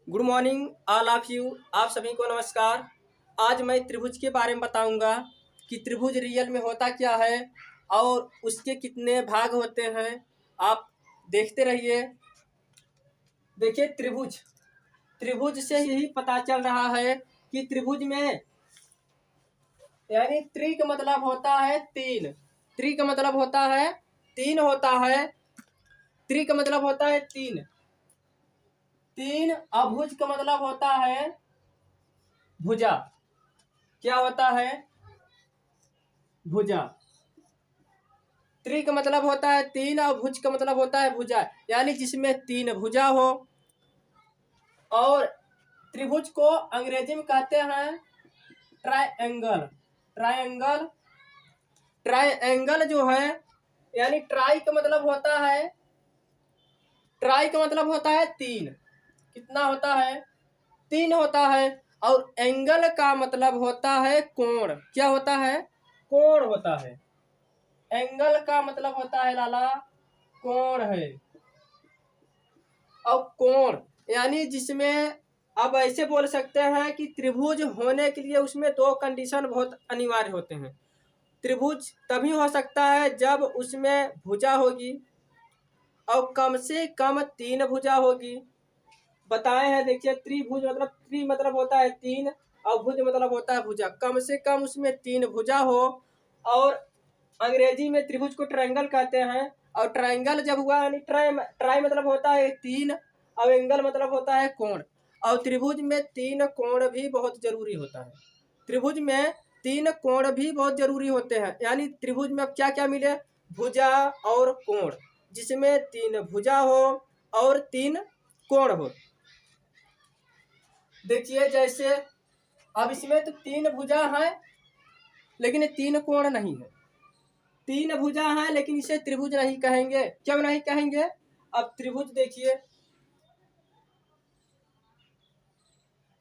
Good morning all of you. आप सभी को नमस्कार। आज मैं त्रिभुज के बारे में बताऊंगा कि त्रिभुज रियल में होता क्या है और उसके कितने भाग होते हैं। आप देखते रहिए। देखिए, त्रिभुज त्रिभुज से यही पता चल रहा है कि त्रिभुज में यानी त्रि का मतलब होता है तीन। त्रि का मतलब होता है तीन होता है। त्रि का मतलब होता है तीन। तीन अभुज का मतलब होता है भुजा। क्या होता है? भुजा। त्रि का मतलब होता है तीन और भुज का मतलब होता है भुजा, यानी जिसमें तीन भुजा हो। और त्रिभुज को अंग्रेजी में कहते हैं ट्रायंगल। ट्रायंगल ट्रायंगल जो है, यानी ट्राई का मतलब होता है तीन। कितना होता है? तीन होता है। और एंगल का मतलब होता है कोण। क्या होता है? कोण होता है। एंगल का मतलब होता है लाला कोण है। और कोण यानी जिसमें आप ऐसे बोल सकते हैं कि त्रिभुज होने के लिए उसमें दो कंडीशन बहुत अनिवार्य होते हैं। त्रिभुज तभी हो सकता है जब उसमें भुजा होगी और कम से कम तीन भुजा होगी। बताए हैं, देखिए, त्रिभुज मतलब त्रि मतलब होता है तीन और भुज मतलब होता है भुजा। कम से कम उसमें तीन भुजा हो। और अंग्रेजी में त्रिभुज को ट्रायंगल कहते हैं। और ट्रायंगल जब हुआ यानी ट्राई मतलब होता है तीन और एंगल मतलब होता है कोण। और त्रिभुज में तीन कोण भी बहुत जरूरी होता है। त्रिभुज में तीन कोण भी बहुत जरूरी होते हैं। यानी त्रिभुज में अब क्या क्या मिले? भुजा और कोण, जिसमें तीन भुजा हो और तीन कोण हो। देखिए, जैसे अब इसमें तो तीन भुजा है लेकिन तीन कोण नहीं है। तीन भुजा है लेकिन इसे त्रिभुज नहीं कहेंगे। क्यों नहीं कहेंगे? अब त्रिभुज देखिए,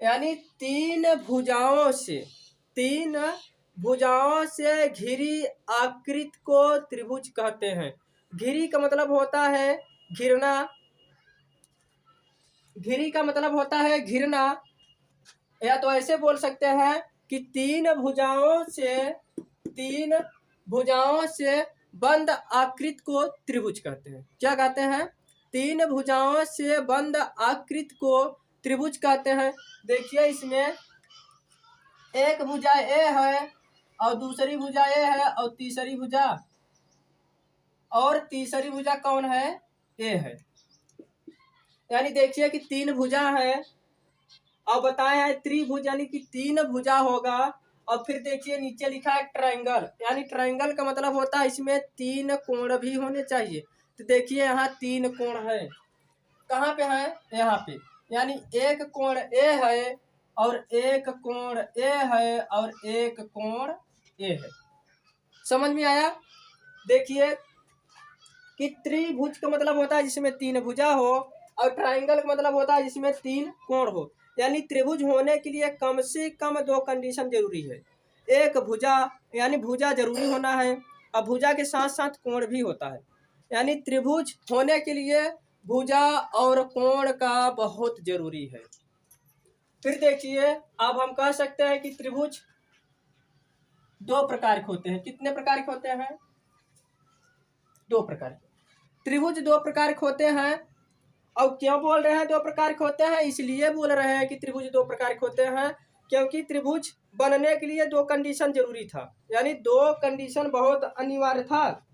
यानी तीन भुजाओं से घिरी आकृति को त्रिभुज कहते हैं। घिरी का मतलब होता है घिरना। घिरी का मतलब होता है घिरना, या तो ऐसे बोल सकते हैं कि तीन भुजाओं से बंद आकृति को त्रिभुज कहते हैं। क्या कहते हैं? तीन भुजाओं से बंद आकृति को त्रिभुज कहते हैं। देखिए, इसमें एक भुजा ए है और दूसरी भुजा ए है और तीसरी भुजा कौन है? ए है। यानी देखिए कि तीन भुजा है और बताए हैं त्रिभुज यानी कि तीन भुजा होगा। और फिर देखिए नीचे लिखा है ट्रायंगल, यानी ट्रायंगल का मतलब होता है इसमें तीन कोण भी होने चाहिए। तो देखिए यहाँ तीन कोण है। कहाँ पे है? यहाँ पे। यानी एक कोण ए है और एक कोण ए है और एक कोण ए है। समझ में आया? देखिए कि त्रिभुज का मतलब होता है जिसमें तीन भुजा हो और ट्रायंगल का मतलब होता है जिसमें तीन कोण हो। यानी त्रिभुज होने के लिए कम से कम दो कंडीशन जरूरी है। एक भुजा, यानी भुजा जरूरी होना है और भुजा के साथ साथ कोण भी होता है। यानी त्रिभुज होने के लिए भुजा और कोण का बहुत जरूरी है। फिर देखिए, अब हम कह सकते हैं कि त्रिभुज दो प्रकार के होते हैं। कितने प्रकार के होते हैं? दो प्रकार के। त्रिभुज दो प्रकार के होते हैं। और क्यों बोल रहे हैं दो प्रकार के होते हैं? इसलिए बोल रहे हैं कि त्रिभुज दो प्रकार के होते हैं क्योंकि त्रिभुज बनने के लिए दो कंडीशन जरूरी था। यानी दो कंडीशन बहुत अनिवार्य था।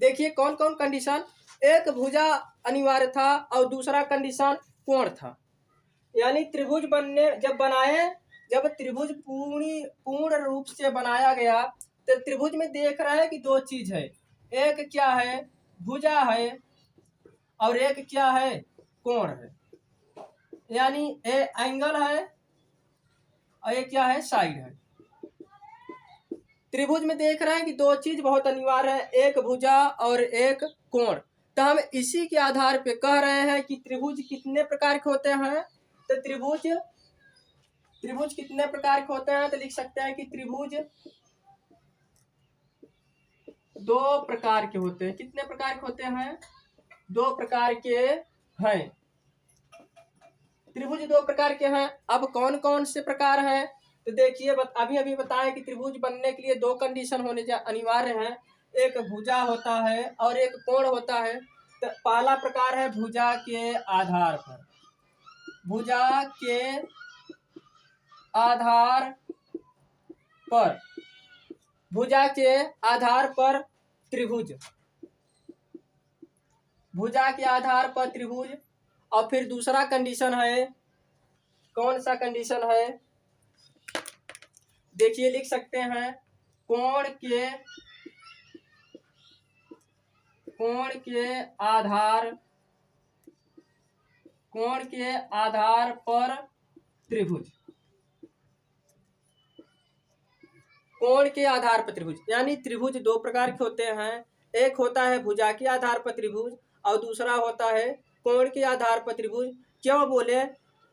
देखिए कौन कौन कंडीशन? एक भुजा अनिवार्य था और दूसरा कंडीशन कोण था। यानी त्रिभुज जब त्रिभुज पूर्ण रूप से बनाया गया तो त्रिभुज में देख रहे हैं कि दो चीज है। एक क्या है? भुजा है और एक क्या है? कोण है। यानी ए एंगल है और एक क्या है? साइड है। त्रिभुज में देख रहे हैं कि दो चीज बहुत अनिवार्य है, एक भुजा और एक कोण। तो हम इसी के आधार पे कह रहे हैं कि त्रिभुज कितने प्रकार के होते हैं। तो त्रिभुज कितने प्रकार के होते हैं? तो लिख सकते हैं कि त्रिभुज दो प्रकार के होते हैं। कितने प्रकार के होते हैं? दो प्रकार के हैं। त्रिभुज दो प्रकार के हैं। अब कौन कौन से प्रकार हैं, तो देखिए अभी अभी बताएं कि त्रिभुज बनने के लिए दो कंडीशन होने अनिवार्य हैं। एक भुजा होता है और एक कोण होता है। तो पहला प्रकार है भुजा के आधार पर। भुजा के आधार पर, भुजा के आधार पर त्रिभुज, भुजा के आधार पर त्रिभुज। और फिर दूसरा कंडीशन है, कौन सा कंडीशन है, देखिए लिख सकते हैं, कोण के आधार पर त्रिभुज। कोण के आधार पर त्रिभुज यानी त्रिभुज दो प्रकार के होते हैं। एक होता है भुजा के आधार पर त्रिभुज और दूसरा होता है कोण के आधार पर त्रिभुज। क्यों बोले,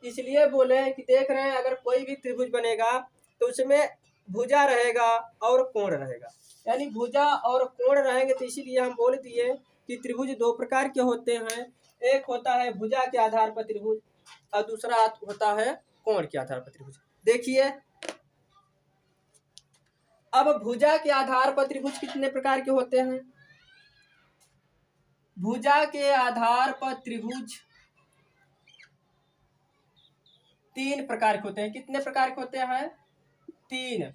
इसलिए बोले कि देख रहे हैं अगर कोई भी त्रिभुज बनेगा तो उसमें भुजा रहेगा और कोण रहेगा, यानी भुजा और कोण रहेंगे। तो इसीलिए हम बोल दिए कि त्रिभुज दो प्रकार के होते हैं। एक होता है भुजा के आधार पर त्रिभुज और दूसरा होता है कोण के आधार पर त्रिभुज। देखिए अब भुजा के आधार पर त्रिभुज कितने प्रकार के होते हैं। भुजा के आधार पर त्रिभुज तीन प्रकार के होते हैं। कितने प्रकार के होते हैं, तीन।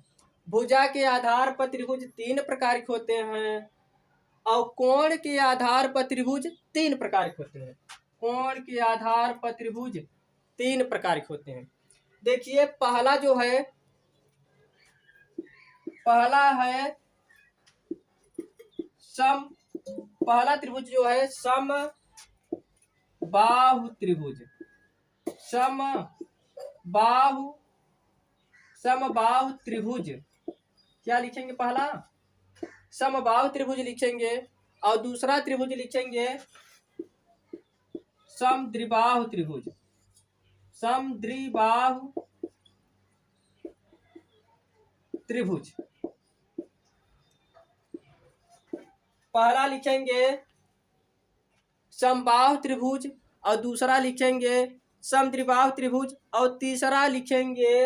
भुजा के आधार पर त्रिभुज तीन प्रकार के होते हैं और कोण के आधार पर त्रिभुज तीन प्रकार के होते हैं। कोण के आधार पर त्रिभुज तीन प्रकार के होते हैं। देखिए पहला जो है, पहला है पहला त्रिभुज जो है समबाहु त्रिभुज। समबाहु त्रिभुज क्या लिखेंगे, पहला समबाहु त्रिभुज लिखेंगे और दूसरा त्रिभुज लिखेंगे समद्विबाहु त्रिभुज। समद्विबाहु त्रिभुज पहला लिखेंगे समबाहु त्रिभुज और दूसरा लिखेंगे समद्विबाहु त्रिभुज और तीसरा लिखेंगे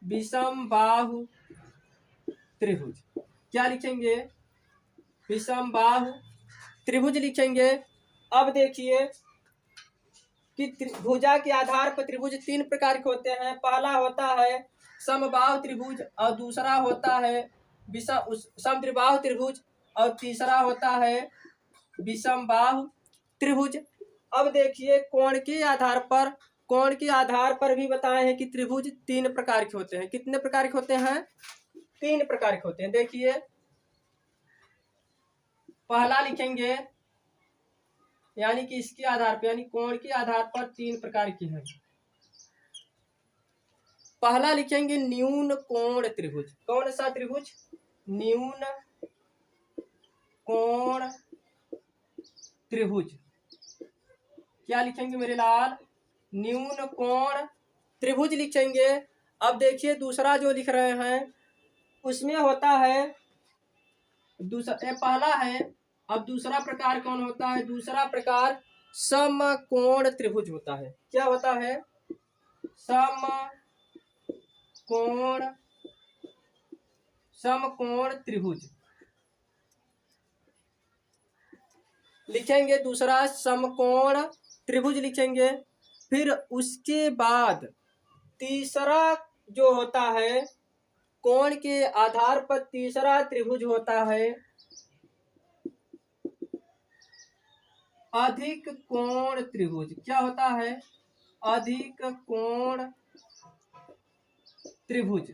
विषमबाहु त्रिभुज। क्या लिखेंगे, विषमबाहु त्रिभुज लिखेंगे। अब देखिए कि भुजा के आधार पर त्रिभुज तीन प्रकार के होते हैं। पहला होता है समबाहु त्रिभुज और दूसरा होता है समद्विबाहु त्रिभुज और तीसरा होता है विषमबाहु त्रिभुज। अब देखिए कोण के आधार पर भी बताए हैं कि त्रिभुज तीन प्रकार के होते हैं। कितने प्रकार के होते हैं, तीन प्रकार के होते हैं। देखिए पहला लिखेंगे, यानी कि इसके आधार पर, यानी कोण के आधार पर तीन प्रकार के हैं। पहला लिखेंगे न्यून कोण त्रिभुज। कौन सा त्रिभुज, न्यून कोण त्रिभुज। क्या लिखेंगे मेरे लाल, न्यून कोण त्रिभुज लिखेंगे। अब देखिए दूसरा जो लिख रहे हैं उसमें होता है दूसरा, पहला है। अब दूसरा प्रकार कौन होता है, दूसरा प्रकार समकोण त्रिभुज होता है। क्या होता है, समकोण त्रिभुज लिखेंगे। दूसरा समकोण त्रिभुज लिखेंगे। फिर उसके बाद तीसरा जो होता है कोण के आधार पर तीसरा त्रिभुज होता है अधिक कोण त्रिभुज। क्या होता है, अधिक कोण त्रिभुज।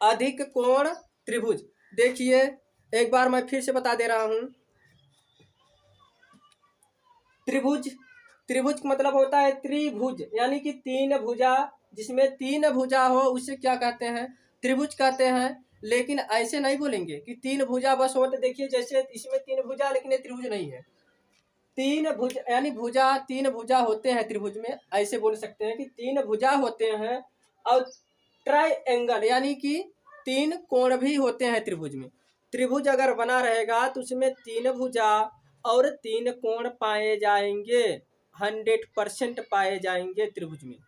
अधिक कोण त्रिभुज देखिए एक बार मैं फिर से बता दे रहा हूं। त्रिभुज का मतलब होता है त्रिभुज, यानी कि तीन भुजा, जिसमें तीन भुजा हो उसे क्या कहते हैं, त्रिभुज कहते हैं। लेकिन ऐसे नहीं बोलेंगे कि तीन भुजा बस हो। तो देखिए जैसे इसमें तीन भुजा लेकिन ये त्रिभुज नहीं है। तीन भुज यानी तीन भुजा होते हैं त्रिभुज में, ऐसे बोल सकते हैं कि तीन भुजा होते हैं। और ट्रायंगल यानी कि तीन कोण भी होते हैं त्रिभुज में। त्रिभुज अगर बना रहेगा तो उसमें 3 भुजा और 3 कोण पाए जाएंगे, 100% पाए जाएंगे त्रिभुज में।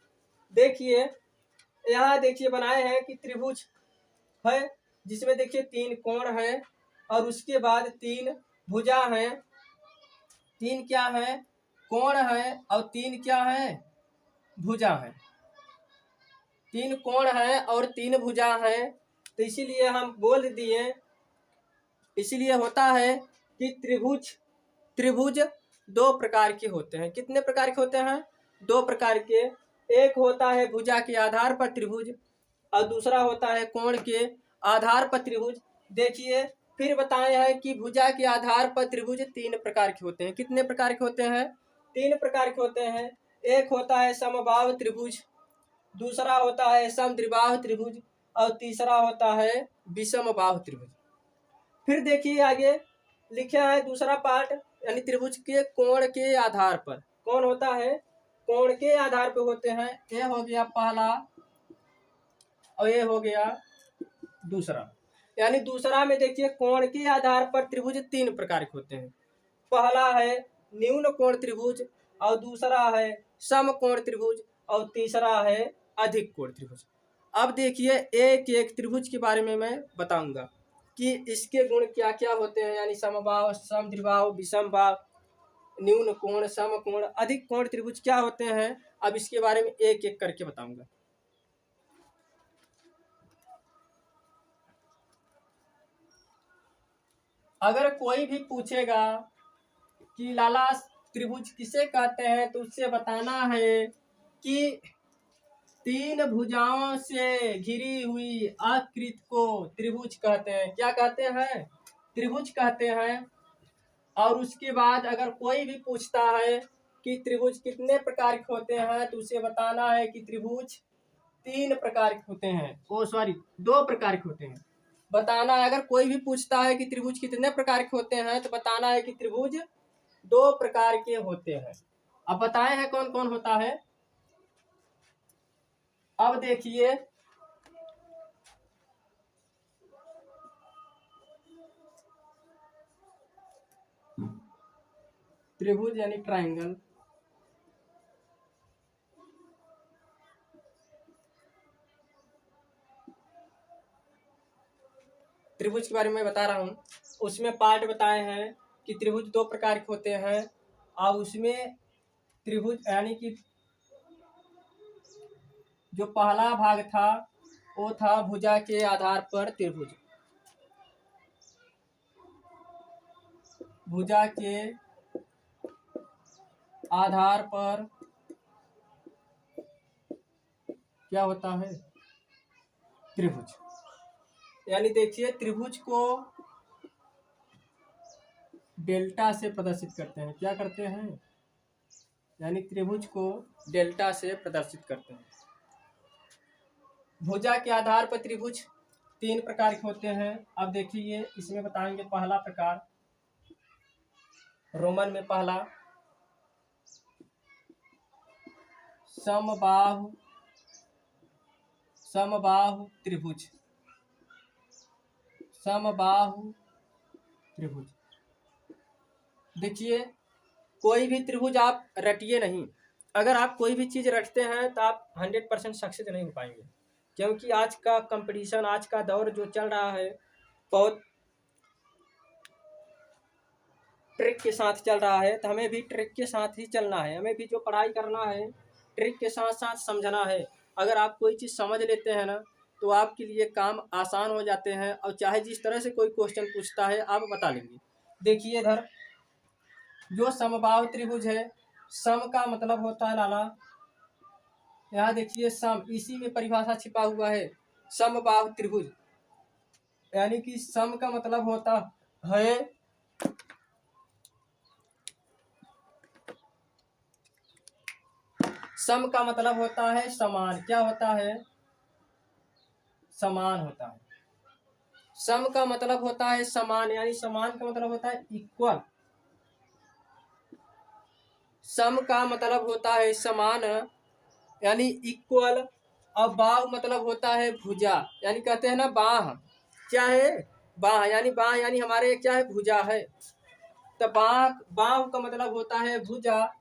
देखिए यहाँ देखिए बनाए हैं कि त्रिभुज है जिसमें देखिए 3 कोण है और उसके बाद 3 भुजा हैं, 3 क्या है कोण है और 3 क्या है भुजा है, 3 कोण है और 3 भुजा है। तो इसीलिए हम बोल दिए, इसलिए होता है कि त्रिभुज 2 प्रकार के होते हैं। कितने प्रकार के होते हैं? 2 प्रकार के। एक होता है भुजा के आधार पर त्रिभुज और दूसरा होता है कोण के आधार पर त्रिभुज। देखिए फिर बताए हैं कि भुजा के आधार पर त्रिभुज 3 प्रकार के होते हैं। कितने प्रकार के होते हैं? 3 प्रकार के होते हैं। एक होता है समबाहु त्रिभुज, दूसरा होता है समद्विबाहु त्रिभुज और तीसरा होता है विषमबाहु त्रिभुज। फिर देखिए आगे लिखा है दूसरा पार्ट, यानी त्रिभुज के कोण के आधार पर। कौन होता है? कोण के आधार पर होते हैं। ये हो गया पहला और ये हो गया दूसरा। यानी दूसरा में देखिए कोण के आधार पर त्रिभुज 3 प्रकार के होते हैं। पहला है न्यून कोण त्रिभुज और दूसरा है समकोण त्रिभुज और तीसरा है अधिक कोण त्रिभुज। अब देखिए एक एक त्रिभुज के बारे में मैं बताऊंगा कि इसके गुण क्या क्या होते हैं, यानी समबाहु, समद्विबाहु, विषमबाहु, न्यून कोण, समकोण, अधिक कोण त्रिभुज क्या होते हैं। अब इसके बारे में एक एक करके बताऊंगा। अगर कोई भी पूछेगा कि लाला त्रिभुज किसे कहते हैं तो उससे बताना है कि 3 भुजाओं से घिरी हुई आकृति को त्रिभुज कहते हैं। क्या कहते हैं? त्रिभुज कहते हैं। और उसके बाद अगर कोई भी पूछता है कि त्रिभुज कितने प्रकार के होते हैं तो उसे बताना है कि त्रिभुज 3 प्रकार के होते हैं। 2 प्रकार के होते हैं बताना है। अगर कोई भी पूछता है कि त्रिभुज कितने प्रकार के होते हैं तो बताना है कि त्रिभुज 2 प्रकार के होते हैं। अब बताए हैं कौन कौन होता है। अब देखिए त्रिभुज यानी ट्रायंगल, त्रिभुज के बारे में बता रहा हूँ। उसमें पार्ट बताए हैं कि त्रिभुज 2 प्रकार के होते हैं और उसमें त्रिभुज यानी कि जो पहला भाग था वो था भुजा के आधार पर त्रिभुज। भुजा के आधार पर क्या होता है? त्रिभुज। यानी देखिए त्रिभुज को डेल्टा से प्रदर्शित करते हैं। क्या करते हैं? यानी त्रिभुज को डेल्टा से प्रदर्शित करते हैं। भुजा के आधार पर त्रिभुज 3 प्रकार के होते हैं। अब देखिए इसमें बताएंगे पहला प्रकार, रोमन में पहला समबाहु त्रिभुज। समबाहु त्रिभुज। देखिए कोई भी त्रिभुज आप रटिए नहीं। अगर आप कोई भी चीज़ रटते हैं तो आप 100% सक्सेस नहीं हो पाएंगे, क्योंकि आज का कंपटीशन, आज का दौर जो चल रहा है बहुत ट्रिक के साथ चल रहा है। तो हमें भी ट्रिक के साथ ही चलना है। हमें भी जो पढ़ाई करना है ट्रिक के साथ साथ समझना है। अगर आप कोई चीज़ समझ लेते हैं ना तो आपके लिए काम आसान हो जाते हैं और चाहे जिस तरह से कोई क्वेश्चन पूछता है आप बता लेंगे। देखिए इधर जो समबाहु त्रिभुज है, सम का मतलब होता है लाला, यहाँ देखिए सम, इसी में परिभाषा छिपा हुआ है समबाहु त्रिभुज। यानी कि सम का मतलब होता है सम का मतलब होता है समान। क्या होता है? समान होता है। सम का मतलब होता है समान, यानी समान का मतलब होता है इक्वल। सम का मतलब होता है समान यानी इक्वल। और बाहु मतलब होता है भुजा, यानी कहते हैं ना बाह। क्या है? बाह यानी हमारे क्या है, भुजा है। तो बाह का मतलब होता है भुजा,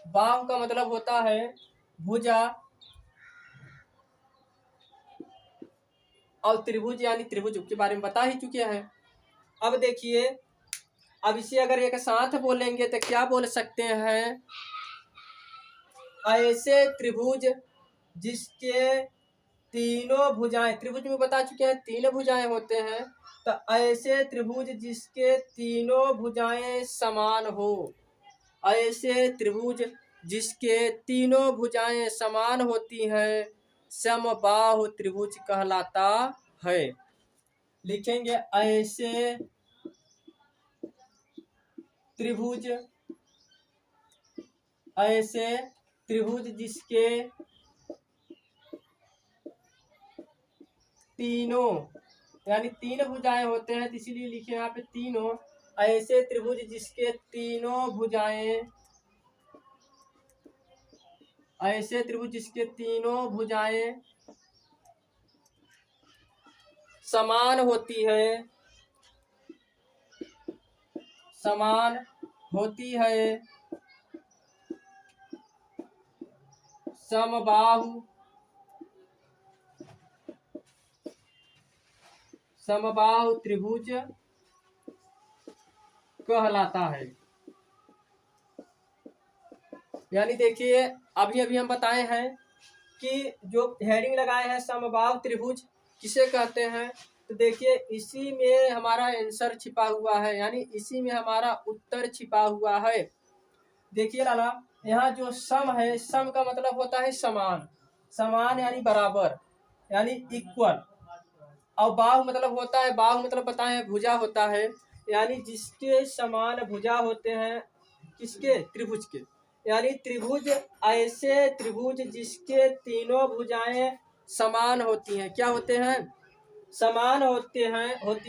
बाह का मतलब होता है भुजा, और त्रिभुज यानी त्रिभुज के बारे में बता ही चुके हैं। अब देखिए, अब इसे अगर एक साथ बोलेंगे तो क्या बोल सकते हैं, ऐसे त्रिभुज जिसके तीनों भुजाएं, त्रिभुज में बता चुके हैं तीन भुजाएं होते हैं, तो ऐसे त्रिभुज जिसके तीनों भुजाएं समान हो, ऐसे त्रिभुज जिसके तीनों भुजाएं समान होती हैं, समबाहु त्रिभुज कहलाता है। लिखेंगे ऐसे त्रिभुज, ऐसे त्रिभुज जिसके तीनों यानी तीन भुजाएं होते हैं, तो इसीलिए लिखे यहाँ पे तीनों, ऐसे त्रिभुज जिसके तीनों भुजाएं, ऐसे त्रिभुज जिसके तीनों भुजाएं समान होती है, समान होती है, समबाहु, समबाहु त्रिभुज कहलाता है। यानी देखिए, अभी अभी हम बताए हैं कि जो हेडिंग लगाए हैं समबाहु त्रिभुज किसे कहते हैं, तो देखिए इसी में हमारा आंसर छिपा हुआ है, यानी इसी में हमारा उत्तर छिपा हुआ है। देखिए लाला, यहाँ जो सम है, सम का मतलब होता है समान, समान यानी बराबर, यानी इक्वल। और बाहु मतलब होता है, बाहु मतलब बताए भुजा होता है, यानी जिसके समान भुजा होते हैं, किसके, त्रिभुज के। यानी त्रिभुज, ऐसे त्रिभुज जिसके तीनों भुजाएं समान होती हैं, क्या होते हैं, समान होती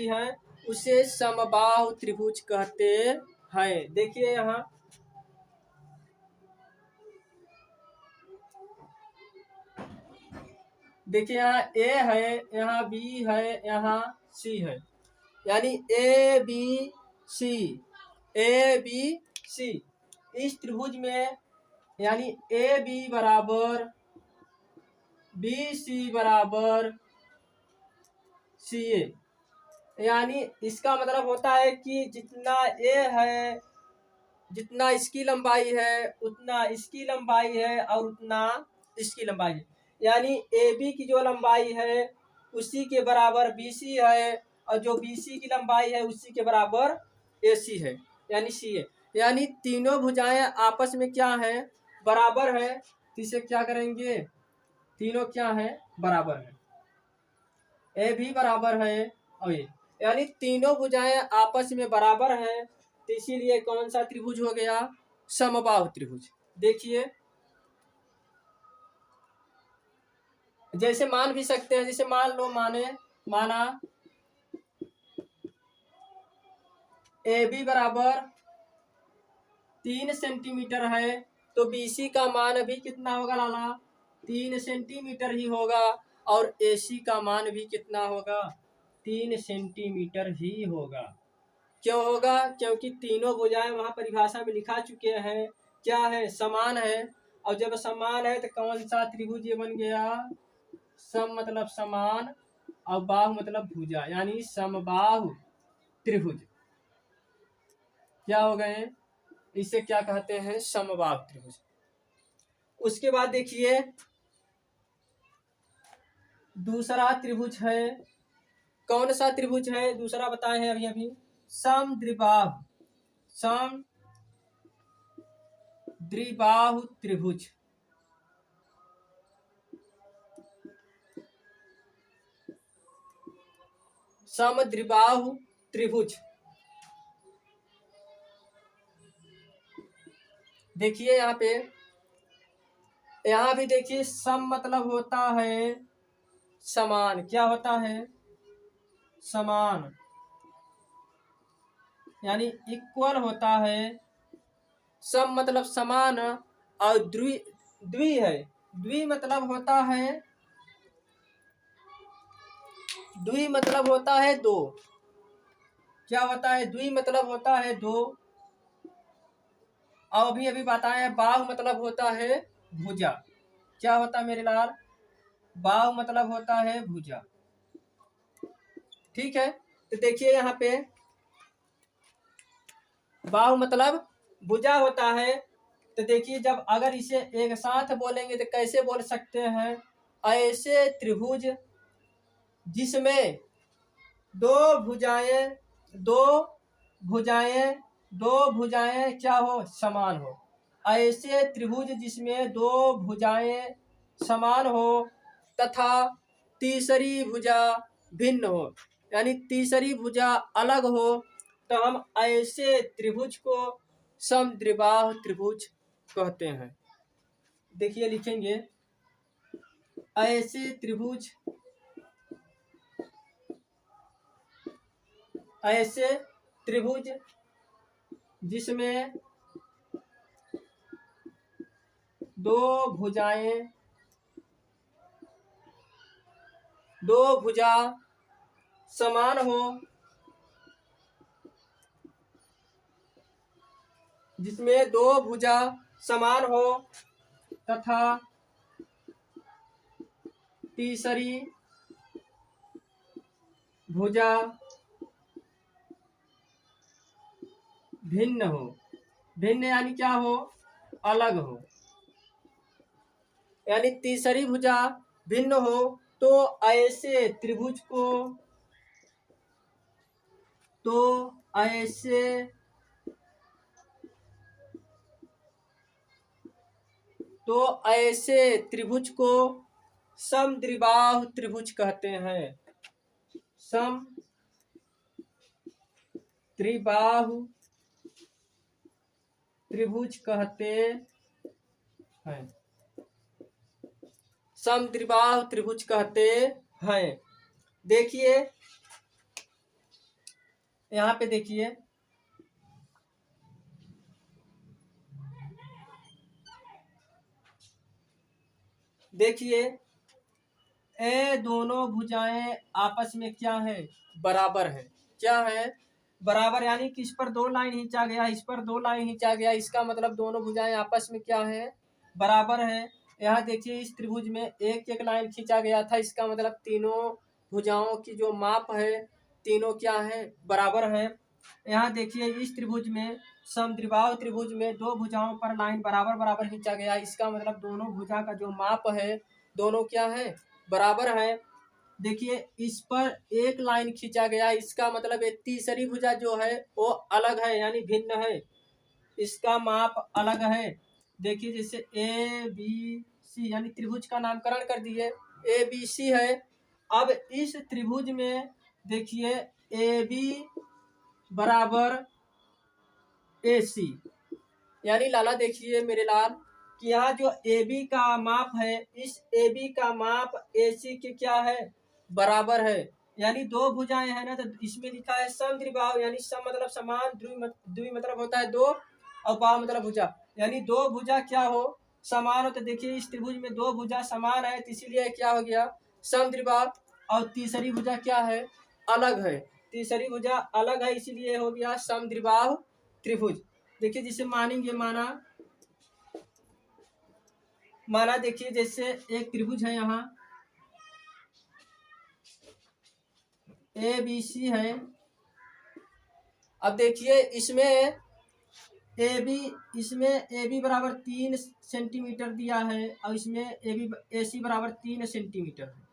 हैं, उसे समबाहु त्रिभुज कहते हैं। देखिए यहाँ देखिए, यहाँ ए है, यहाँ बी है, यहाँ सी है, यानी A B C, A B C. इस त्रिभुज में यानी ए बी बराबर बी सी बराबर सी ए, यानी इसका मतलब होता है कि जितना ए है, जितना इसकी लंबाई है उतना इसकी लंबाई है, और उतना इसकी लंबाई है। यानी ए बी की जो लंबाई है उसी के बराबर बी सी है, और जो बी सी की लंबाई है उसी के बराबर ए सी है, यानी सी है। यानी तीनों भुजाएं आपस में क्या है, बराबर है, तो इसे क्या करेंगे, तीनों क्या है, बराबर है, ए भी बराबर है और ये, यानी तीनों भुजाएं आपस में बराबर हैं, तो इसीलिए कौन सा त्रिभुज हो गया, समबाहु त्रिभुज। देखिए, जैसे मान भी सकते हैं, जैसे मान लो, माना ए बी बराबर 3 सेंटीमीटर है, तो BC का मान भी कितना होगा लाला, 3 सेंटीमीटर ही होगा, और AC का मान भी कितना होगा, 3 सेंटीमीटर ही होगा। क्यों होगा, क्योंकि तीनों भुजाएं वहां परिभाषा में लिखा चुके हैं, क्या है, समान है। और जब समान है तो कौन सा त्रिभुज ये बन गया, सम मतलब समान, और बाहु मतलब भुजा, यानी समबाहु त्रिभुज क्या हो गए, इसे क्या कहते हैं, समबाहु त्रिभुज। उसके बाद देखिए, दूसरा त्रिभुज है, कौन सा त्रिभुज है दूसरा बताए हैं अभी अभी, समद्विबाहु, समद्विबाहु त्रिभुज। समद्विबाहु त्रिभुज, देखिए यहाँ पे, यहाँ भी देखिए, सम मतलब होता है समान, क्या होता है, समान, यानी इक्वल होता है, सम मतलब समान, और द्वि है, द्वि मतलब होता है द्वि मतलब होता है दो। क्या होता है? द्वि मतलब होता है दो। और अभी अभी बताएं, बाहु मतलब होता है भुजा। क्या होता है मेरे लाल? बाहु मतलब होता है भुजा। ठीक है, तो देखिए यहाँ पे बाहु मतलब भुजा होता है। तो देखिए, जब अगर इसे एक साथ बोलेंगे तो कैसे बोल सकते हैं? ऐसे त्रिभुज जिसमें दो भुजाएं दो भुजाएं दो भुजाएं क्या हो? समान हो। ऐसे त्रिभुज जिसमें दो भुजाएं समान हो तथा तीसरी भुजा भिन्न हो, यानी तीसरी भुजा अलग हो, तो हम ऐसे त्रिभुज को समद्विबाहु त्रिभुज कहते हैं। देखिए लिखेंगे, ऐसे त्रिभुज ऐसे त्रिभुज जिसमें दो भुजाएं दो भुजा समान हो, जिसमें दो भुजा समान हो तथा तीसरी भुजा भिन्न हो। भिन्न यानी क्या हो? अलग हो। यानी तीसरी भुजा भिन्न हो तो ऐसे त्रिभुज को तो ऐसे तो ऐसे त्रिभुज को समद्विबाहु त्रिभुज कहते हैं। समद्विबाहु त्रिभुज कहते हैं। समद्विबाहु त्रिभुज कहते हैं। देखिए यहाँ पे देखिए, देखिए ए दोनों भुजाएं आपस में क्या है? बराबर है। क्या है? बराबर, यानी कि इस पर दो लाइन खींचा गया, इस पर दो लाइन खींचा गया, इसका मतलब दोनों भुजाएं आपस में क्या है? बराबर है। यहाँ देखिए, इस त्रिभुज में एक एक लाइन खींचा गया था, इसका मतलब तीनों भुजाओं की जो माप है तीनों क्या है? बराबर है। यहाँ देखिए, इस त्रिभुज में समद्विबाहु त्रिभुज में दो भुजाओं पर लाइन बराबर बराबर खींचा गया, इसका मतलब दोनों भुजा का जो माप है दोनों क्या है? बराबर है। देखिए, इस पर एक लाइन खींचा गया, इसका मतलब ये तीसरी भुजा जो है वो अलग है, यानी भिन्न है, इसका माप अलग है। देखिए, जैसे ए बी सी, यानी त्रिभुज का नामकरण कर दिए, ए बी सी है। अब इस त्रिभुज में देखिए ए बी बराबर ए सी, यानी लाला देखिए मेरे लाल कि यहाँ जो ए बी का माप है, इस ए बी का माप ए सी के क्या है? बराबर है। यानी दो भुजाएं हैं ना, तो इसमें लिखा है समद्विबाहु, यानी सम मतलब समान, द्वि मतलब होता है दो, और बाहु मतलब भुजा, यानी दो भुजा क्या हो? समान हो। तो देखिए, इस त्रिभुज में दो भुजा समान है, तो इसीलिए क्या हो गया? समद्विबाहु। और तीसरी भुजा क्या है? अलग है। तीसरी भुजा अलग है, इसीलिए हो गया समद्विबाहु त्रिभुज। देखिए, जिसे मानेंगे, माना देखिए, जैसे एक त्रिभुज है, यहाँ ए बी सी है। अब देखिए, इसमें ए बी बराबर 3 सेंटीमीटर दिया है, और इसमें ए सी बराबर 3 सेंटीमीटर है,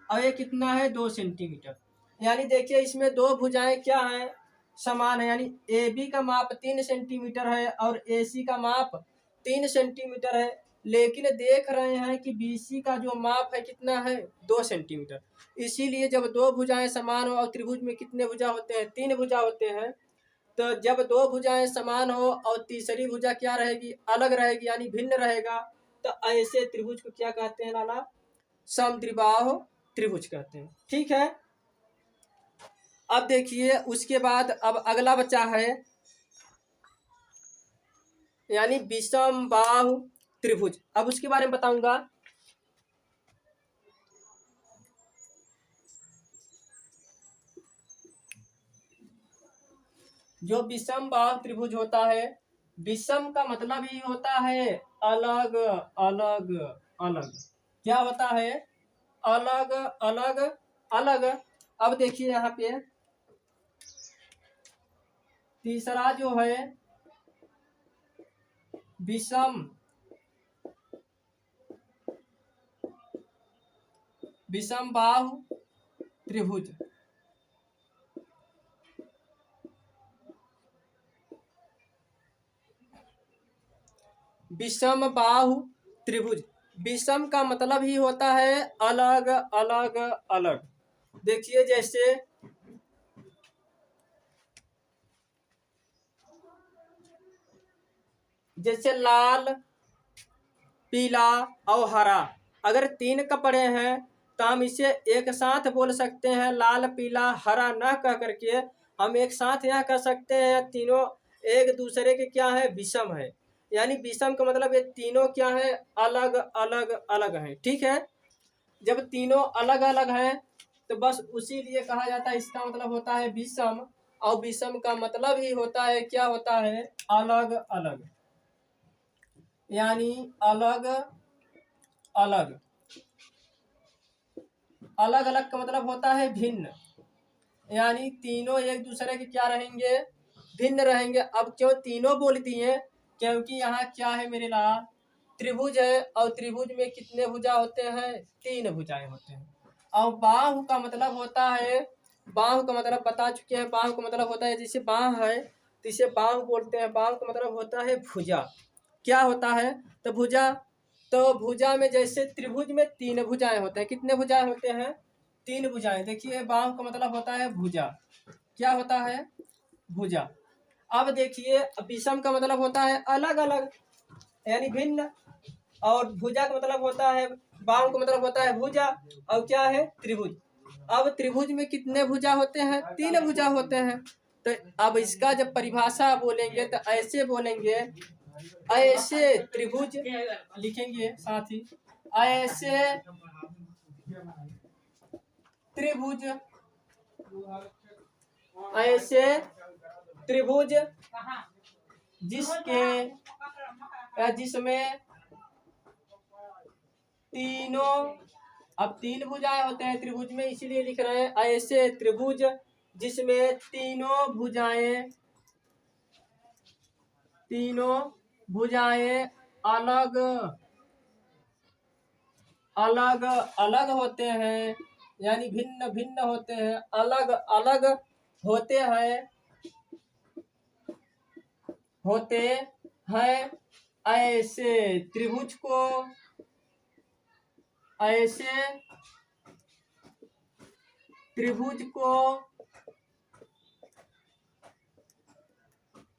और ये कितना है? 2 सेंटीमीटर। यानी देखिए, इसमें दो भुजाएं क्या है? समान है। यानी ए बी का माप 3 सेंटीमीटर है और ए सी का माप 3 सेंटीमीटर है, लेकिन देख रहे हैं कि बी सी का जो माप है कितना है? 2 सेंटीमीटर। इसीलिए जब दो भुजाएं समान हो, और त्रिभुज में कितने भुजा होते हैं? 3 भुजा होते हैं। तो जब दो भुजाएं समान हो और तीसरी भुजा क्या रहेगी? अलग रहेगी, यानी भिन्न रहेगा, तो ऐसे त्रिभुज को क्या कहते हैं लाला? समद्विबाहु त्रिभुज कहते हैं। ठीक है, अब देखिए उसके बाद अब अगला बचा है, यानी विषमबाहु त्रिभुज। अब उसके बारे में बताऊंगा। जो विषम बाहु त्रिभुज होता है, विषम का मतलब ही होता है अलग अलग अलग। क्या होता है? अलग अलग अलग। अब देखिए यहाँ पे तीसरा जो है विषम विषम बाहु त्रिभुज। विषम बाहु त्रिभुज, विषम का मतलब ही होता है अलग अलग अलग। देखिए जैसे लाल, पीला और हरा, अगर तीन कपड़े हैं तो हम इसे एक साथ बोल सकते हैं लाल पीला हरा, न कह करके हम एक साथ यह कह सकते हैं तीनों एक दूसरे के क्या है? विषम है। यानी विषम का मतलब ये तीनों क्या है? अलग अलग अलग हैं। ठीक है, जब तीनों अलग अलग हैं तो बस उसी लिए कहा जाता है, इसका मतलब होता है विषम। और विषम का मतलब ही होता है क्या होता है? अलग अलग, यानी अलग अलग। अलग अलग का मतलब होता है भिन्न, यानी तीनों एक दूसरे के क्या रहेंगे? भिन्न रहेंगे। अब क्यों तीनों बोल दिए? क्योंकि यहाँ क्या है मेरे लाल? त्रिभुज है, और त्रिभुज में कितने भुजा होते हैं? तीन भुजाएं होते हैं। और बाहु का मतलब होता है, बाहु का मतलब बता चुके हैं, बाहु का मतलब होता है जैसे बाह है तो इसे बाहु बोलते हैं। बाहु का मतलब होता है भुजा। क्या होता है? तो भुजा। तो भुजा में जैसे त्रिभुज में तीन भुजाएं होते हैं, कितने भुजाएं होते हैं? तीन भुजाएं। देखिए बाहु का मतलब होता है भुजा। क्या होता है? भुजा। अब देखिए विषम का मतलब होता है अलग अलग, यानी भिन्न। और भुजा का मतलब होता है, बाहु का मतलब होता है भुजा। और क्या है? त्रिभुज। अब त्रिभुज में कितने भुजा होते हैं? तीन भुजा होते हैं। तो अब इसका जब परिभाषा बोलेंगे तो ऐसे बोलेंगे, ऐसे त्रिभुज लिखेंगे साथ ही, ऐसे त्रिभुज, ऐसे त्रिभुज जिसमें तीनों, अब तीन भुजाएं होते हैं त्रिभुज में, इसीलिए लिख रहे हैं ऐसे त्रिभुज जिसमें तीनों भुजाएं अलग अलग अलग होते हैं, यानी भिन्न भिन्न होते हैं, अलग अलग होते हैं। ऐसे त्रिभुज को, ऐसे त्रिभुज को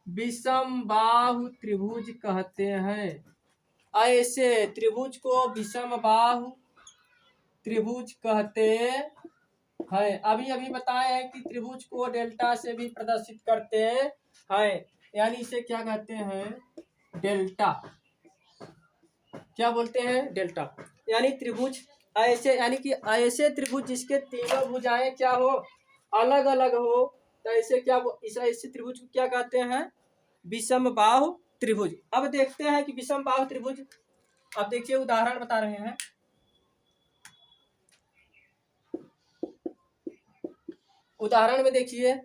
विषम बाहु त्रिभुज कहते हैं। ऐसे त्रिभुज को विषम बाहु त्रिभुज कहते हैं। अभी अभी बताए हैं कि त्रिभुज को डेल्टा से भी प्रदर्शित करते हैं, यानी इसे क्या कहते हैं? डेल्टा। क्या बोलते हैं? डेल्टा। यानी त्रिभुज ऐसे, यानी कि ऐसे त्रिभुज जिसके तीनों भुजाएं क्या हो? अलग अलग हो, तो ऐसे क्या, ऐसे त्रिभुज को क्या कहते हैं? विषम बाहु त्रिभुज। अब देखते हैं कि विषम बाहु त्रिभुज, अब देखिए उदाहरण बता रहे हैं। उदाहरण में देखिए,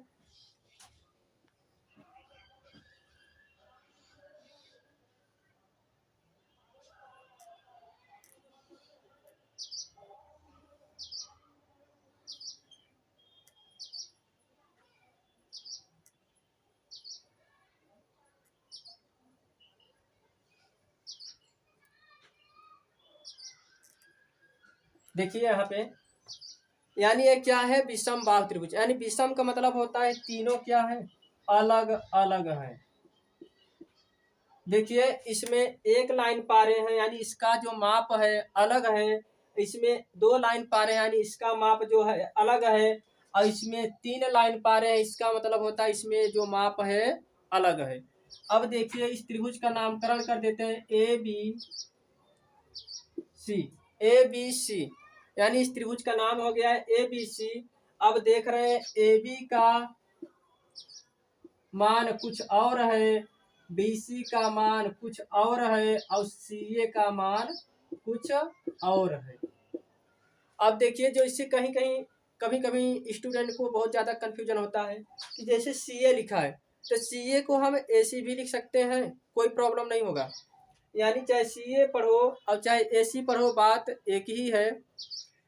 देखिए यहाँ पे, यानी ये क्या है? विषम बाहु त्रिभुज। यानी विषम का मतलब होता है तीनों क्या है? अलग अलग है। देखिए इसमें एक लाइन पा रहे हैं, यानी इसका जो माप है अलग है। इसमें दो लाइन पा रहे हैं, यानी इसका माप जो है अलग है। और इसमें तीन लाइन पा रहे हैं, इसका मतलब होता है इसमें जो माप है अलग है। अब देखिए इस त्रिभुज का नामकरण कर देते हैं ए बी सी, यानी इस त्रिभुज का नाम हो गया है ए बी सी। अब देख रहे हैं ए बी का मान कुछ और है, BC का मान कुछ और है और CA का मान कुछ और है। अब देखिए जो इससे कहीं कहीं कभी कभी स्टूडेंट को बहुत ज़्यादा कन्फ्यूजन होता है कि जैसे CA लिखा है तो CA को हम AC भी लिख सकते हैं, कोई प्रॉब्लम नहीं होगा। यानी चाहे CA पढ़ो और चाहे AC पढ़ो, बात एक ही है।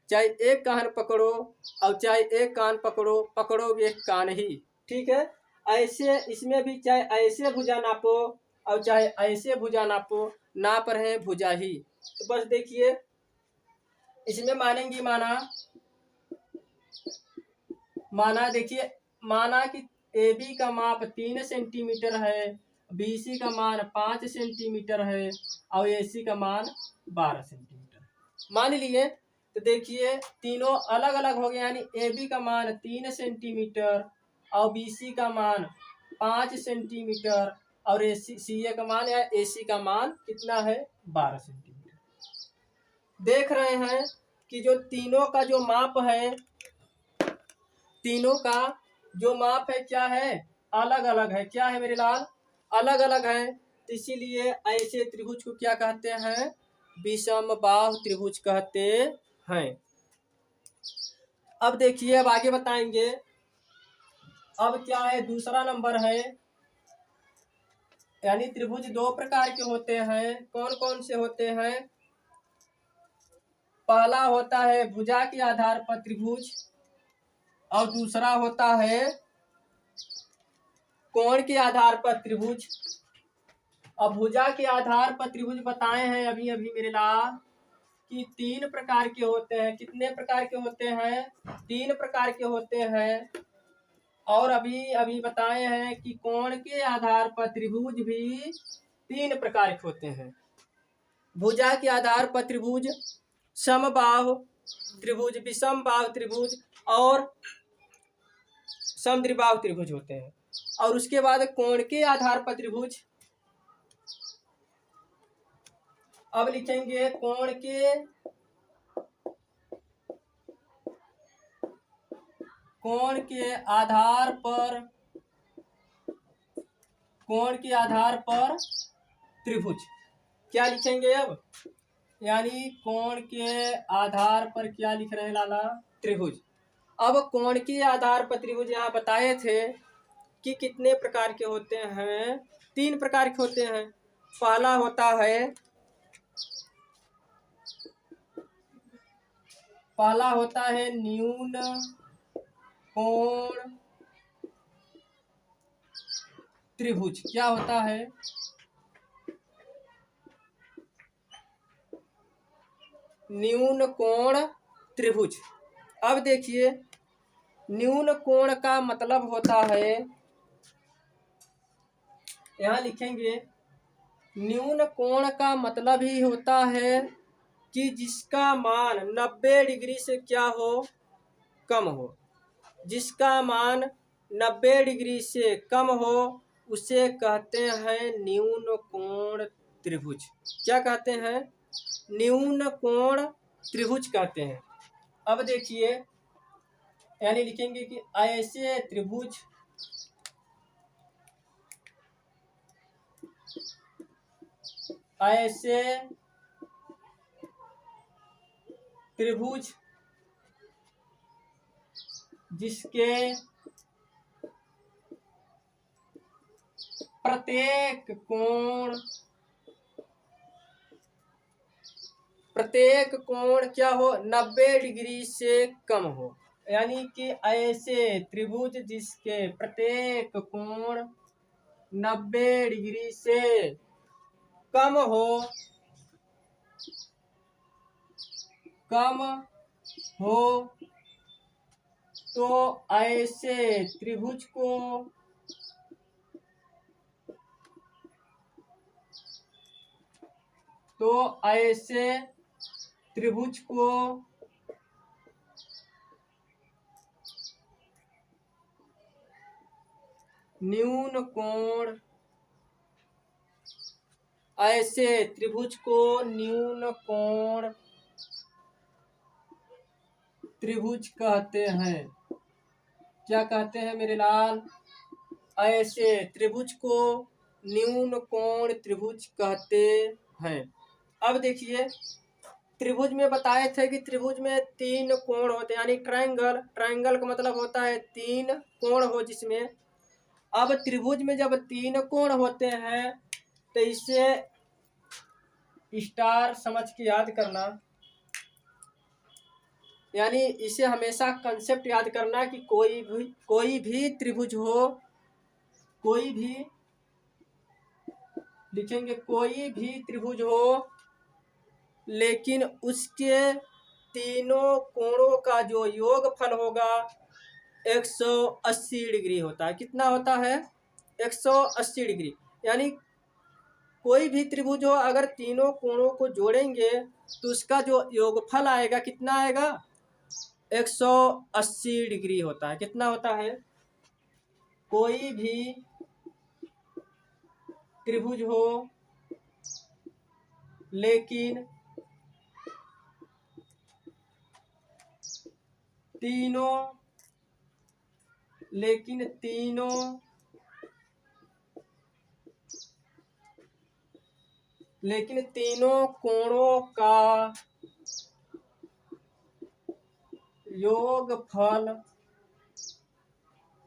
चाहे एक कान पकड़ो और चाहे एक कान पकड़ो, पकड़ोगे एक कान ही, ठीक है। ऐसे इसमें भी चाहे ऐसे भुजा नापो और चाहे ऐसे भुजा नापो, नाप रहे हैं भुजा ही। तो बस देखिए इसमें मानेंगी माना देखिए, माना कि AB का माप 3 सेंटीमीटर है, BC का मान 5 सेंटीमीटर है और AC का मान 12 सेंटीमीटर मान लिए। तो देखिए तीनों अलग अलग हो गए, यानी AB का मान 3 सेंटीमीटर और BC का मान 5 सेंटीमीटर और CA का मान या AC का मान कितना है, 12 सेंटीमीटर। देख रहे हैं कि जो तीनों का जो माप है, तीनों का जो माप है क्या है, अलग अलग है। क्या है मेरे लाल, अलग अलग है। तो इसीलिए ऐसे त्रिभुज को क्या कहते हैं, विषमबाहु त्रिभुज कहते हैं। अब देखिए अब आगे बताएंगे। अब क्या है, दूसरा नंबर है, यानी त्रिभुज दो प्रकार के होते हैं। कौन कौन से होते हैं, पहला होता है भुजा के आधार पर त्रिभुज और दूसरा होता है कोण के आधार पर त्रिभुज। अब भुजा के आधार पर त्रिभुज बताए हैं अभी अभी मेरे लाल कि 3 प्रकार के होते हैं। कितने प्रकार के होते हैं, 3 प्रकार के होते हैं। और अभी अभी बताए हैं कि कोण के आधार पर त्रिभुज भी 3 प्रकार के होते हैं। भुजा के आधार पर त्रिभुज, समबाहु त्रिभुज, विषमबाहु त्रिभुज और समद्विबाहु त्रिभुज होते हैं। और उसके बाद कोण के आधार पर त्रिभुज, अब लिखेंगे कोण के आधार पर, कोण के आधार पर त्रिभुज। क्या लिखेंगे अब, यानी कोण के आधार पर क्या लिख रहे हैं लाला, त्रिभुज। अब कोण के आधार पर त्रिभुज यहाँ बताए थे कि कितने प्रकार के होते हैं, 3 प्रकार के होते हैं। पहला होता है न्यून कोण त्रिभुज। क्या होता है, न्यून कोण त्रिभुज। अब देखिए न्यून कोण का मतलब होता है, यहाँ लिखेंगे न्यून कोण का मतलब ही होता है कि जिसका मान 90 डिग्री से क्या हो, कम हो। जिसका मान 90 डिग्री से कम हो उसे कहते हैं न्यून कोण त्रिभुज। क्या कहते हैं, न्यून कोण त्रिभुज कहते हैं। अब देखिए यानी लिखेंगे कि ऐसे त्रिभुज जिसके प्रत्येक कोण क्या हो, 90 डिग्री से कम हो। यानी कि ऐसे त्रिभुज जिसके प्रत्येक कोण 90 डिग्री से कम हो तो ऐसे त्रिभुज को न्यून कोण, ऐसे त्रिभुज को न्यून कोण त्रिभुज कहते हैं। क्या कहते हैं मेरे लाल, ऐसे त्रिभुज को न्यून कोण त्रिभुज कहते हैं। अब देखिए, त्रिभुज में बताए थे कि त्रिभुज में 3 कोण होते हैं, यानी ट्रायंगल। ट्रायंगल का मतलब होता है 3 कोण हो जिसमें। अब त्रिभुज में जब 3 कोण होते हैं तो इसे स्टार समझ के याद करना, यानी इसे हमेशा कंसेप्ट याद करना कि कोई भी त्रिभुज हो, कोई भी लिखेंगे, कोई भी त्रिभुज हो लेकिन उसके तीनों कोणों का जो योगफल होगा 180 डिग्री होता है। कितना होता है? 180 डिग्री। यानी कोई भी त्रिभुज हो, अगर तीनों कोणों को जोड़ेंगे तो उसका जो योगफल आएगा कितना आएगा? 180 डिग्री होता है। कितना होता है? कोई भी त्रिभुज हो लेकिन तीनों कोणों का योगफल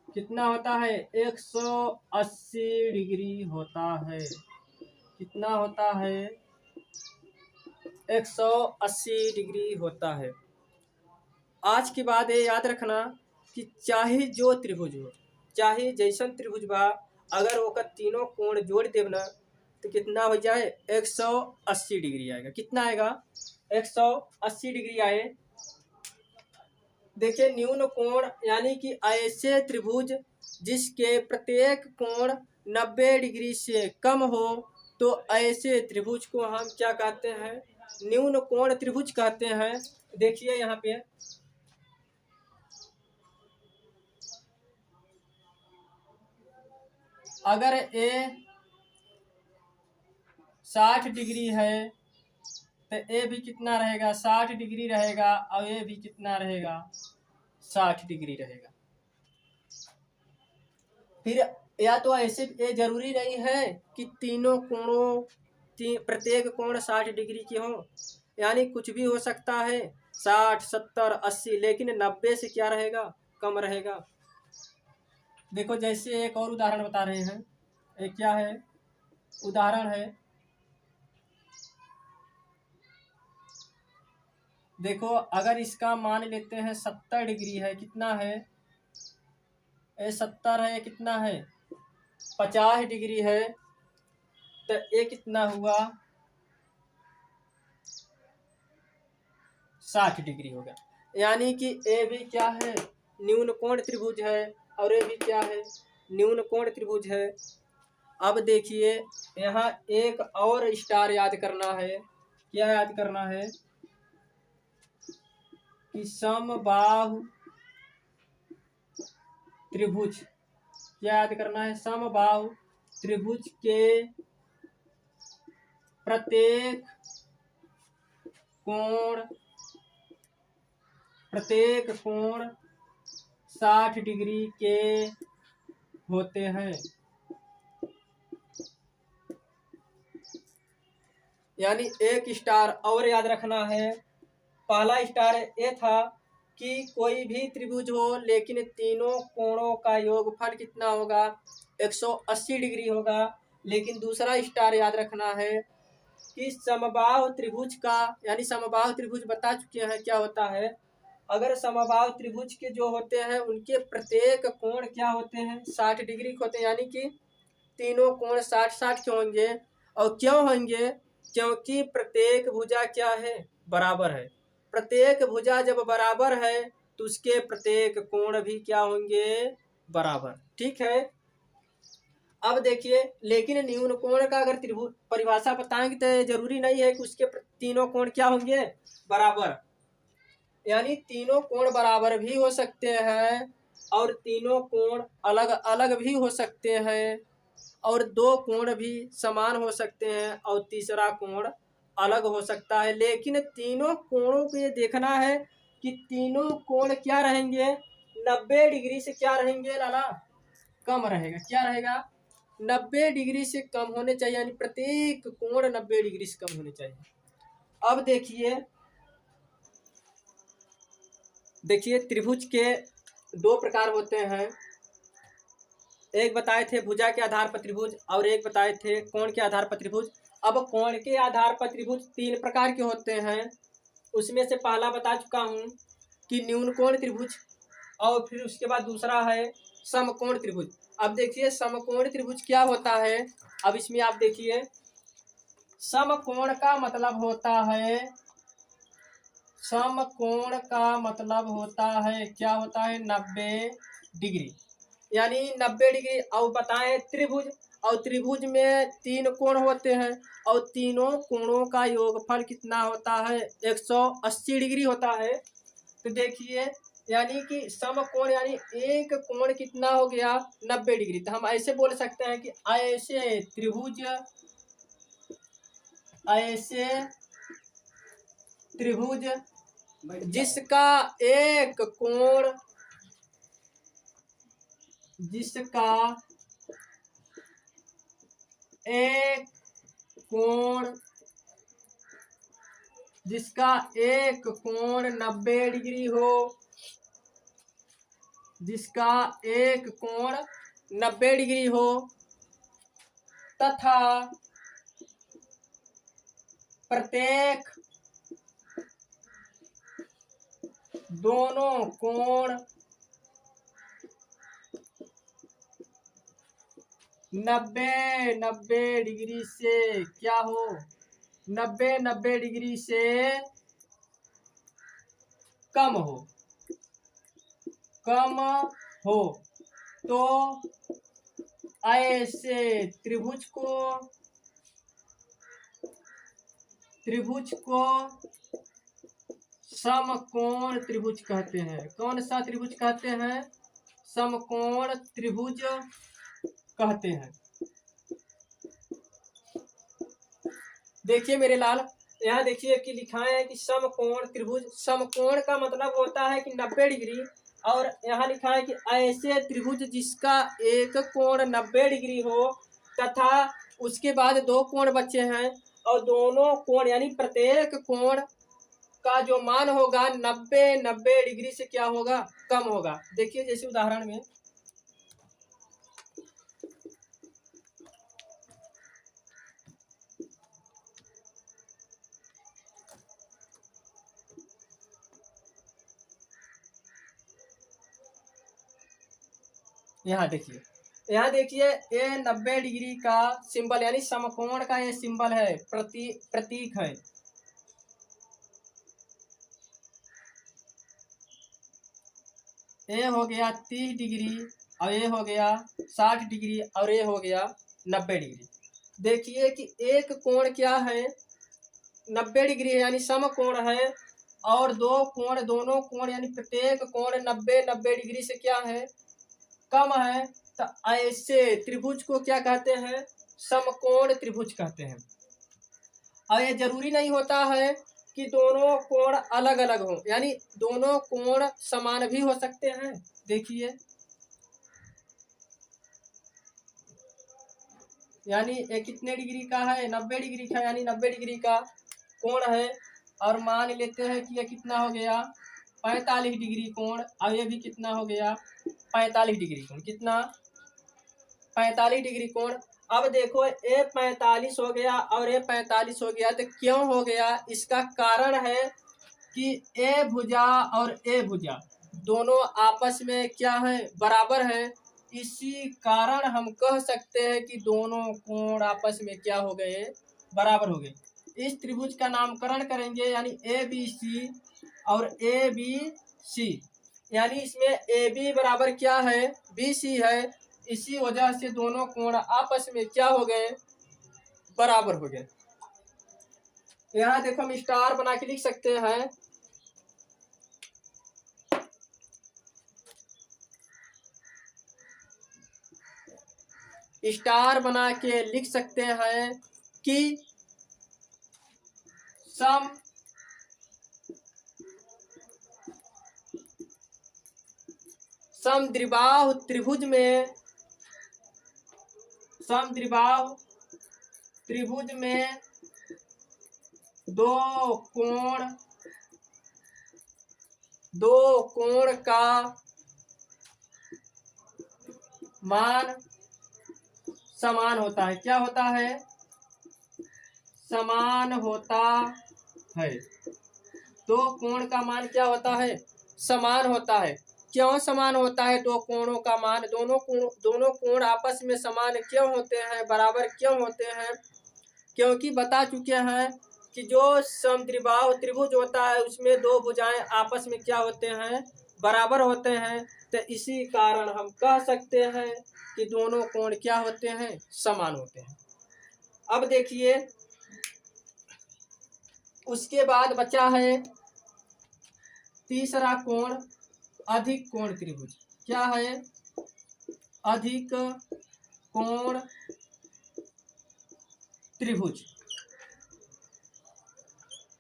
कितना होता है? 180 डिग्री होता है। कितना होता है? 180 डिग्री होता है। आज के बाद ये याद रखना कि चाहे जो त्रिभुज हो, चाहे जैसन त्रिभुज बा, अगर वो तीनों कोण जोड़ देव ना तो कितना हो जाए? 180 डिग्री आएगा। कितना आएगा? 180 डिग्री आए। देखिए, न्यून कोण यानी कि ऐसे त्रिभुज जिसके प्रत्येक कोण 90 डिग्री से कम हो, तो ऐसे त्रिभुज को हम क्या कहते हैं? न्यून कोण त्रिभुज कहते हैं। देखिए यहाँ पे, अगर ए 60 डिग्री है तो ए भी कितना रहेगा? 60 डिग्री रहेगा। और ए भी कितना रहेगा? 60 डिग्री रहेगा। फिर या तो ऐसे, ये जरूरी नहीं है कि तीनों कोणों प्रत्येक कोण 60 डिग्री के हो, यानी कुछ भी हो सकता है, 60, 70, 80, लेकिन 90 से क्या रहेगा? कम रहेगा। देखो, जैसे एक और उदाहरण बता रहे हैं। एक क्या है? उदाहरण है, देखो, अगर इसका मान लेते हैं 70 डिग्री है। कितना है? ये 70 है। कितना है? 50 डिग्री है। तो ये कितना हुआ? 60 डिग्री होगा। यानी कि ए भी क्या है? न्यून कोण त्रिभुज है। और ये भी क्या है? न्यून कोण त्रिभुज है। अब देखिए, यहाँ एक और स्टार याद करना है। क्या याद करना है? कि समबाहु त्रिभुज। क्या याद करना है? समबाहु त्रिभुज के प्रत्येक कोण 60 डिग्री के होते हैं। यानी एक स्टार और याद रखना है। पहला स्टार ये था कि कोई भी त्रिभुज हो लेकिन तीनों कोणों का योगफल कितना होगा? 180 डिग्री होगा। लेकिन दूसरा स्टार याद रखना है कि समबाहु त्रिभुज का, यानी समबाहु त्रिभुज बता चुके हैं क्या होता है। अगर समबाहु त्रिभुज के जो होते हैं उनके प्रत्येक कोण क्या होते हैं? 60 डिग्री के होते हैं। यानी कि तीनों कोण 60-60 के होंगे। और क्यों होंगे? क्योंकि प्रत्येक भुजा क्या है? बराबर है। प्रत्येक भुजा जब बराबर है तो उसके प्रत्येक कोण भी क्या होंगे? बराबर। ठीक है। अब देखिए, लेकिन न्यून कोण का अगर त्रिभुज परिभाषा बताएंगे तो जरूरी नहीं है कि उसके तीनों कोण क्या होंगे? बराबर। यानी तीनों कोण बराबर भी हो सकते हैं और तीनों कोण अलग अलग भी हो सकते हैं और दो कोण भी समान हो सकते हैं और तीसरा कोण अलग हो सकता है। लेकिन तीनों कोणों को ये देखना है कि तीनों कोण क्या रहेंगे? 90 डिग्री से क्या रहेंगे लाला? कम रहेगा। क्या रहेगा? 90 डिग्री से कम होने चाहिए, यानी प्रत्येक कोण 90 डिग्री से कम होने चाहिए। अब देखिए त्रिभुज के दो प्रकार होते हैं। एक बताए थे भुजा के आधार पर त्रिभुज और एक बताए थे कोण के आधार पर त्रिभुज। अब कोण के आधार पर त्रिभुज 3 प्रकार के होते हैं। उसमें से पहला बता चुका हूँ कि न्यून कोण त्रिभुज, और फिर उसके बाद दूसरा है समकोण त्रिभुज। अब देखिए समकोण त्रिभुज क्या होता है। अब इसमें आप देखिए समकोण का मतलब होता है, समकोण का मतलब होता है क्या होता है? 90 डिग्री, यानी 90 डिग्री। और बताएं त्रिभुज, और त्रिभुज में 3 कोण होते हैं और तीनों कोणों का योगफल कितना होता है? 180 डिग्री होता है। तो देखिए यानी कि समकोण यानी एक कोण कितना हो गया? 90 डिग्री। तो हम ऐसे बोल सकते हैं कि ऐसे त्रिभुज जिसका एक कोण जिसका एक कोण 90 डिग्री हो, जिसका एक कोण 90 डिग्री हो तथा प्रत्येक दोनों कोण 90 डिग्री से क्या हो? 90 डिग्री से कम हो तो ऐसे त्रिभुज को समकोण त्रिभुज कहते हैं। कौन सा त्रिभुज कहते हैं? समकोण त्रिभुज कहते हैं। देखिए मेरे लाल, यहाँ देखिए कि लिखा है कि समकोण त्रिभुज। समकोण का मतलब होता है कि 90 डिग्री, और यहाँ लिखा है कि ऐसे त्रिभुज जिसका एक कोण 90 डिग्री हो तथा उसके बाद 2 कोण बचे हैं, और दोनों कोण यानी प्रत्येक कोण का जो मान होगा 90 डिग्री से क्या होगा? कम होगा। देखिए जैसे उदाहरण में यहाँ देखिए ये 90 डिग्री का सिंबल यानी समकोण का ये सिंबल है, प्रतीक है। ये हो गया 30 डिग्री, और ये हो गया 60 डिग्री, और ये हो गया 90 डिग्री। देखिए कि एक कोण क्या है? 90 डिग्री है यानी समकोण है, और दोनों कोण यानी प्रत्येक कोण 90 डिग्री से क्या है? कम है। तो ऐसे त्रिभुज को क्या कहते हैं? समकोण त्रिभुज कहते हैं। और ये जरूरी नहीं होता है कि दोनों कोण अलग अलग हो, यानी दोनों कोण समान भी हो सकते हैं। देखिए यानी ये कितने डिग्री का है? 90 डिग्री का, यानी 90 डिग्री का कोण है, और मान लेते हैं कि ये कितना हो गया? 45 डिग्री कोण। और ये भी कितना हो गया? 45 डिग्री कोण। कितना? 45 डिग्री कोण। अब देखो ये 45 हो गया और ये 45 हो गया, तो क्यों हो गया? इसका कारण है कि ए भुजा और ए भुजा दोनों आपस में क्या है? बराबर है। इसी कारण हम कह सकते हैं कि दोनों कोण आपस में क्या हो गए? बराबर हो गए। इस त्रिभुज का नामकरण करेंगे, यानी ए बी सी और ए बी सी, यानी इसमें ए बी बराबर क्या है? बी सी है। इसी वजह से दोनों कोण आपस में क्या हो गए? बराबर हो गए। यहाँ देखो हम स्टार बना के लिख सकते हैं। स्टार बना के लिख सकते हैं कि समद्विबाहु त्रिभुज में समद्विबाहु त्रिभुज में दो कोण का मान समान होता है। क्या होता है? समान होता है। दो कोण का मान क्या होता है? समान होता है। क्यों समान होता है दो कोणों का मान? दोनों कोण आपस में समान क्यों होते हैं, बराबर क्यों होते हैं? क्योंकि बता चुके हैं कि जो समद्विबाहु त्रिभुज होता है उसमें दो भुजाएं आपस में क्या होते हैं? बराबर होते हैं। तो इसी कारण हम कह सकते हैं कि दोनों कोण क्या होते हैं? समान होते हैं। अब देखिए, उसके बाद बचा है तीसरा कोण, अधिक कोण त्रिभुज। क्या है? अधिक कोण त्रिभुज।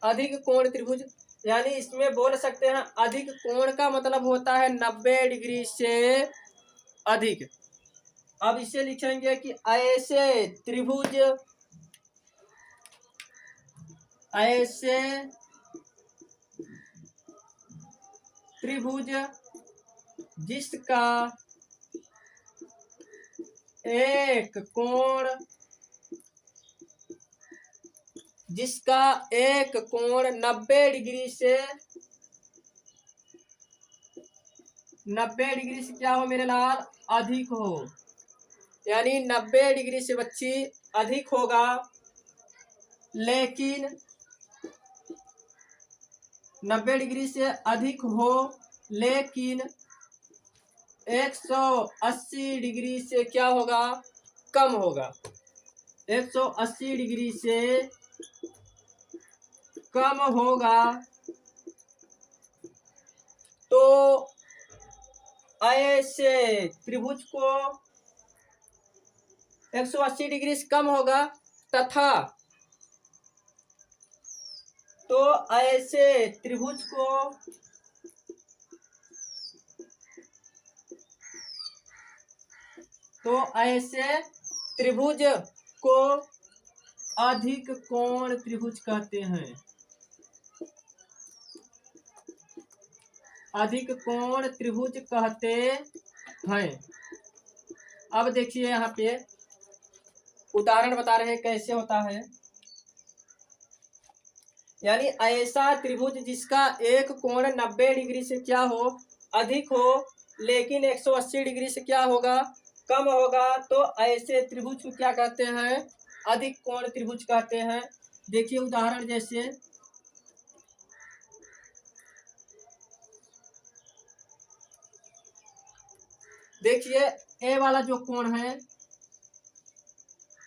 अधिक कोण त्रिभुज यानी इसमें बोल सकते हैं अधिक कोण का मतलब होता है 90 डिग्री से अधिक। अब इसे लिखेंगे कि ऐसे त्रिभुज जिसका एक कोण 90 डिग्री से क्या हो मेरे लाल? अधिक हो। यानी 90 डिग्री से बच्ची अधिक होगा, लेकिन 90 डिग्री से अधिक हो लेकिन 180 डिग्री से क्या होगा? कम होगा। 180 डिग्री से कम होगा तो ऐसे त्रिभुज को 180 डिग्री से कम होगा तथा तो ऐसे त्रिभुज को अधिक कोण त्रिभुज कहते हैं। अधिक कोण त्रिभुज कहते हैं। अब देखिए यहाँ पे उदाहरण बता रहे हैं कैसे होता है। यानी ऐसा त्रिभुज जिसका एक कोण 90 डिग्री से क्या हो? अधिक हो, लेकिन 180 डिग्री से क्या होगा? कम होगा। तो ऐसे त्रिभुज को क्या कहते हैं? अधिक कोण त्रिभुज कहते हैं। देखिए उदाहरण, जैसे देखिए ए वाला जो कोण है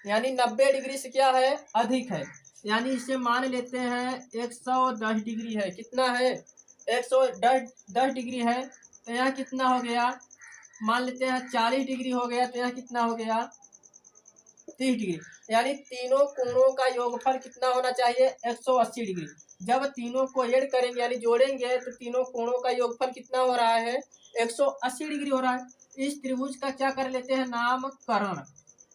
यानी 90 डिग्री से क्या है? अधिक है। यानी इसे मान लेते हैं 110 डिग्री है। कितना है? 110 डिग्री है। तो यहाँ कितना हो गया? मान लेते हैं 40 डिग्री हो गया। तो यहाँ कितना हो गया? 30 डिग्री। यानी तीनों कोणों का योगफल कितना होना चाहिए? 180 डिग्री। जब तीनों को ऐड करेंगे यानी जोड़ेंगे तो तीनों कोणों का योगफल कितना हो रहा है? 180 डिग्री हो रहा है। इस त्रिभुज का क्या कर लेते हैं? नामकरण।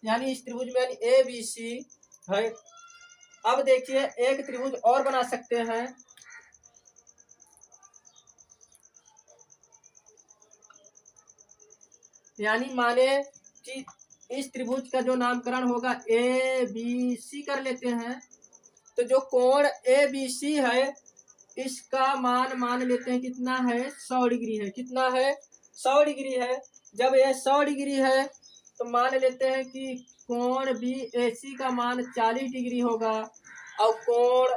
यानी इस त्रिभुज में ABC है। अब देखिए एक त्रिभुज और बना सकते हैं। यानी माने कि इस त्रिभुज का जो नामकरण होगा ABC कर लेते हैं। तो जो कोण ABC है इसका मान लेते हैं कितना है? 100 डिग्री है। कितना है? 100 डिग्री है। जब ये 100 डिग्री है तो मान लेते हैं कि कोण BAC का मान 40 डिग्री होगा और कोण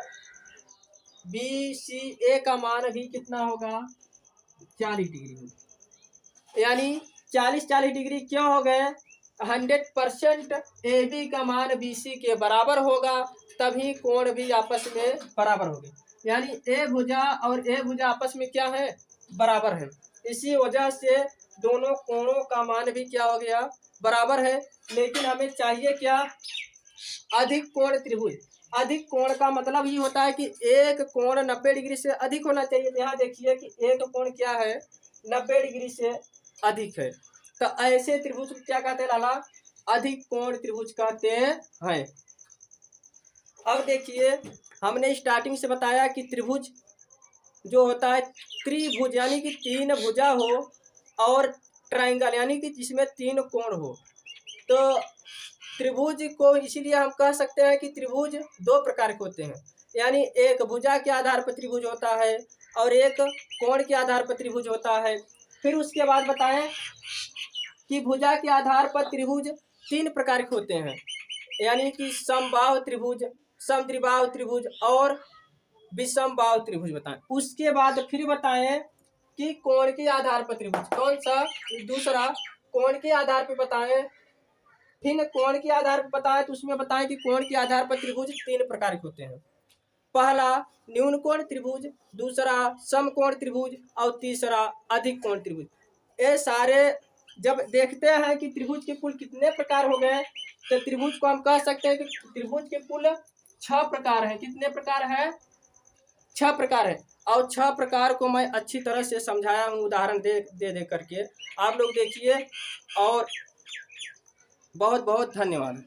BCA का मान भी कितना होगा? 40 डिग्री होगा। यानी 40 डिग्री क्यों हो गए? 100% AB का मान BC के बराबर होगा, तभी कोण भी आपस में बराबर होंगे। यानी A भुजा और A भुजा आपस में क्या है? बराबर है। इसी वजह से दोनों कोणों का मान भी क्या हो गया? बराबर है। लेकिन हमें चाहिए क्या? अधिक कोण त्रिभुज। अधिक कोण का मतलब ये होता है कि एक कोण 90 डिग्री से अधिक होना चाहिए। यहाँ देखिए कि एक कोण क्या है? 90 डिग्री से अधिक है। तो ऐसे त्रिभुज को क्या कहते हैं लाला? अधिक कोण त्रिभुज कहते हैं। अब देखिए, हमने स्टार्टिंग से बताया कि त्रिभुज जो होता है त्रिभुज यानी कि तीन भुजा हो, और ट्रायंगल यानी कि जिसमें तीन कोण हो। तो त्रिभुज को इसीलिए हम कह सकते हैं कि त्रिभुज दो प्रकार के होते हैं, यानी एक भुजा के आधार पर त्रिभुज होता है और एक कोण के आधार पर त्रिभुज होता है। फिर उसके बाद बताएं कि भुजा के आधार पर त्रिभुज तीन प्रकार के होते हैं, यानी कि समबाहु त्रिभुज, समद्विबाहु त्रिभुज और विषमबाहु त्रिभुज बताएं। उसके बाद फिर बताएं कि कोण के आधार पर त्रिभुज कौन सा, दूसरा कोण के आधार पर बताएं। फिर कोण के आधार पर बताएं तो उसमें बताएं कि कोण के आधार पर त्रिभुज तीन प्रकार के होते हैं। पहला न्यून कोण त्रिभुज, दूसरा समकोण त्रिभुज और तीसरा अधिक कोण त्रिभुज। ये सारे जब देखते हैं कि त्रिभुज के कुल कितने प्रकार हो गए, तो त्रिभुज को हम कह सकते हैं कि त्रिभुज के कुल 6 प्रकार हैं। कितने प्रकार हैं? 6 प्रकार है। और 6 प्रकार को मैं अच्छी तरह से समझाया हूँ उदाहरण दे करके। आप लोग देखिए, और बहुत बहुत धन्यवाद।